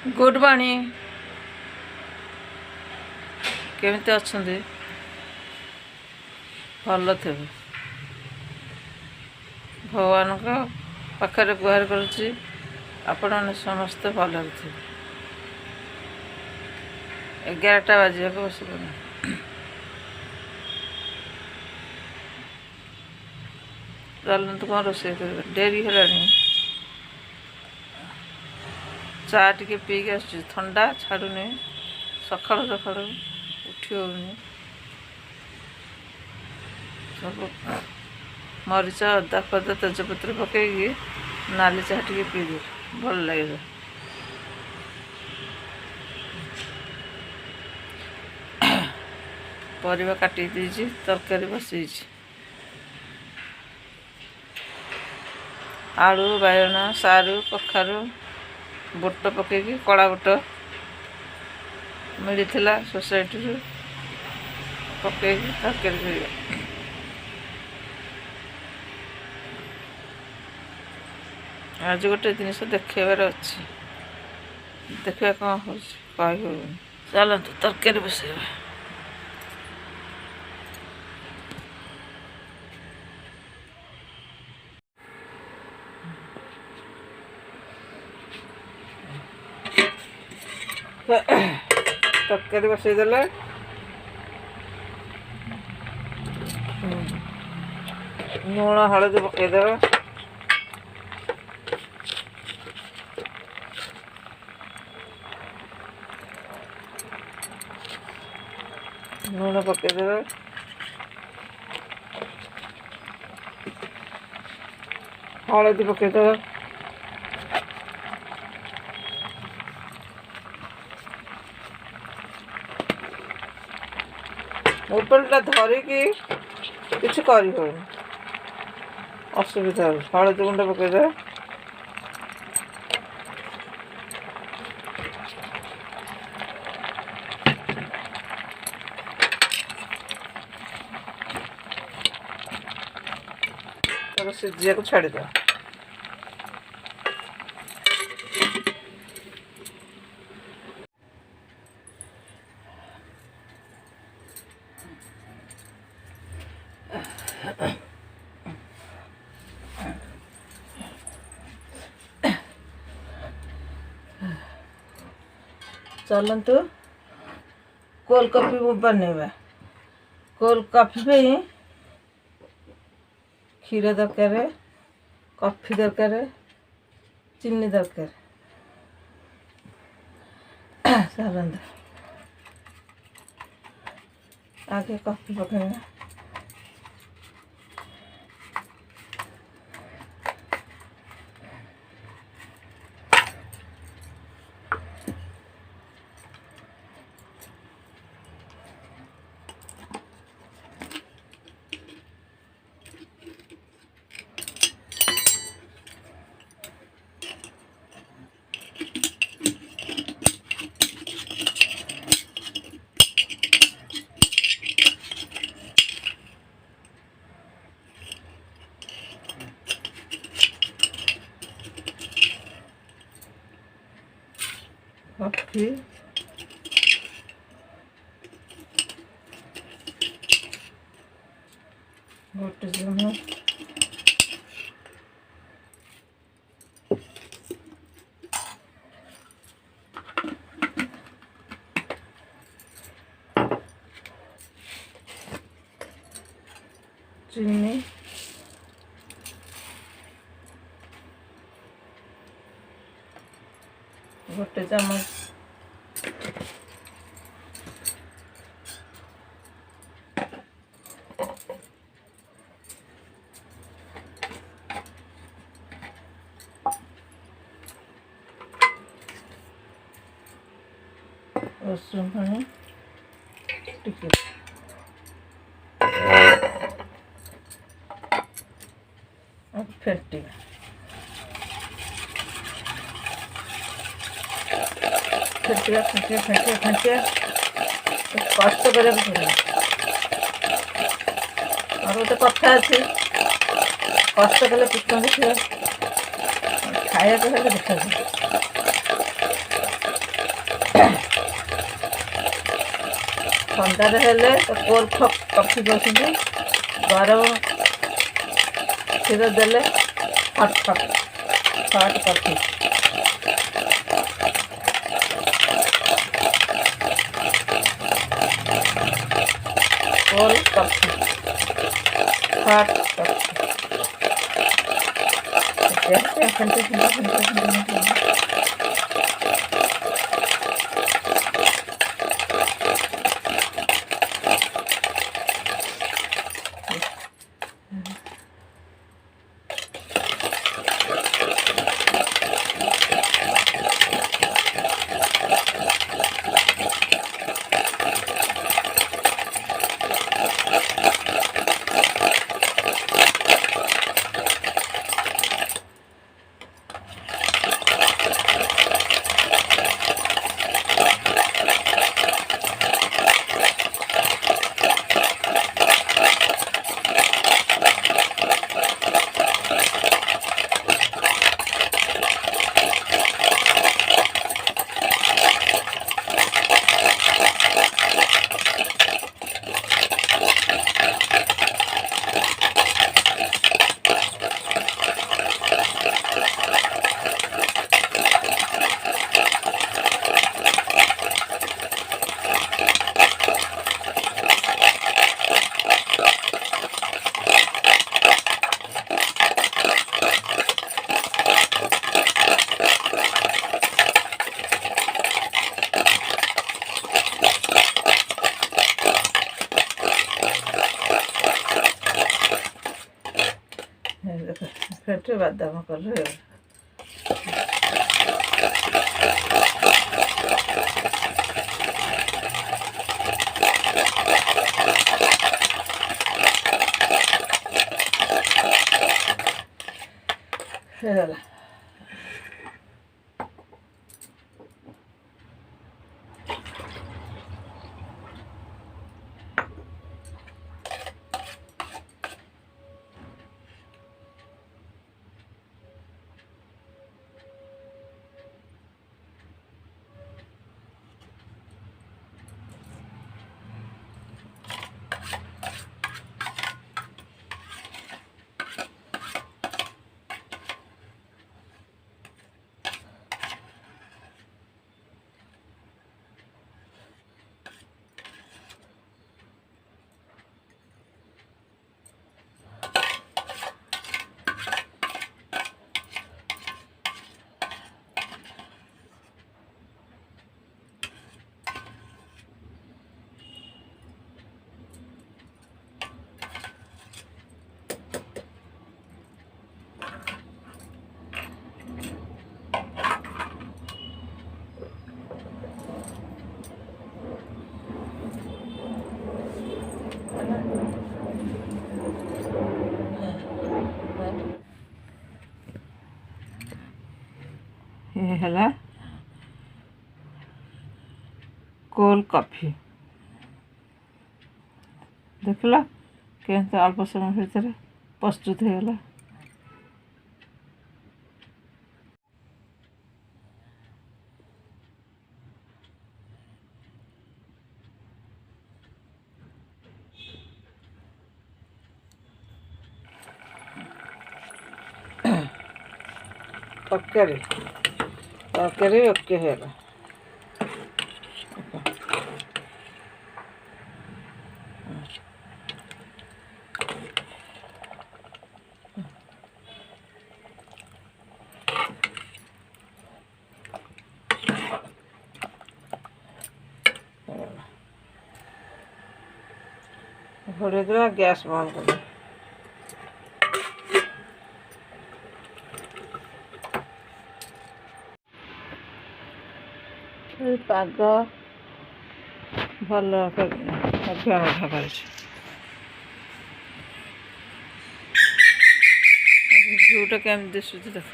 Good morning केमिति अच्छे भल थे भगवान को पाखरे गुहार करुच्ची आपण मैंने समस्ते भल थे 11टा बाजिया बस चलते कौन रोसे डेरी है चा टे पीक आस थंडा छाड़ूनी सका सका उठी होनी सब मरीच अदा फदा तेजपत्र पकईकि नाली चाह टे पीदे भल लगे परिवा काटी देछि तरकारी बसई आलू बायण सारू कखारू बोट पकईकि कड़ा बोट मिलता सोसाइटी पकईकि तरकारी कर आज गोटे जिनस देखार अच्छी देखा कौन हो कही चलते तरकारी बसैबा तरकारी बसईदेले लुण हलदी पकईदे लुण पकईदे हलदी पकईदे मोबाइलटा धरिकी किसी कर असुविधा हलदी गुंड पकईदे सीझा को छाड़द चलतु कोल्ड कॉफी बनवा कोल्ड कॉफी पे क्षीर दरकार कॉफी दरकार चीनी दरकार चलते आगे कॉफी पकड़ा कॉफी गोटे जन चीनी गोटे चमच रसुण पानी टिके फेंटिया फेंटिया फेंटिया फेंटिया फेंटिया कष्ट कर और गोटे कथा अच्छे कष्ट कले पिछले खाया देखा ଥଣ୍ଡାରେ ହେଲେ କୋଲ୍ଡ କଫି କରୁଛନ୍ତି। ଗରମ କ୍ଷୀର ଦେଲେ hot coffee. Cold coffee, hot coffee. ଫେଟ୍ରେ ବାଦାମ କଲର ହେଇଗଲା। ये है कोल्ड कॉफी देखला के अल्प समय भितर प्रस्तुत होगा। तरकारी ओके है घोड़े देवा गैस बंद कर पाग भल मध्य कर झूटा केम दिशु देख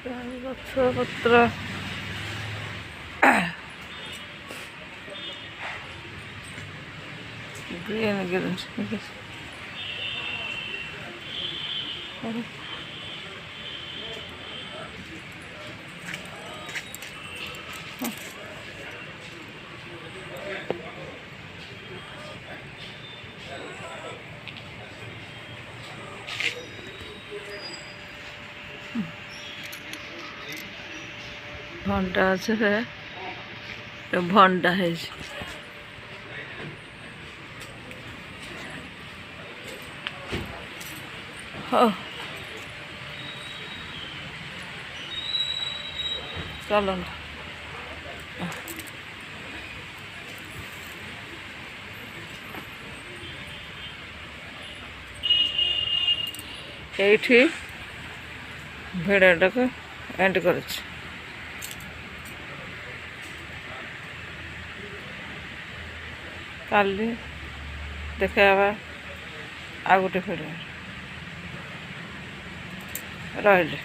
ଗଛପତ୍ର ଗ୍ରୀନ୍ ଗ୍ରୀନ୍ ଭଣ୍ଡା ଗଛରେ ଭଣ୍ଡା ହେଇଛି। ହଉ ଚାଲନ୍ତୁ। ଏଇଠି ଭିଡ଼ିଓଟାକୁ ଏଣ୍ଡ କରୁଛି। କାଲି ଦେଖାଇବା ଆଉ ଗୋଟେ ଭିଡ଼ିଓ। ରହିଲି।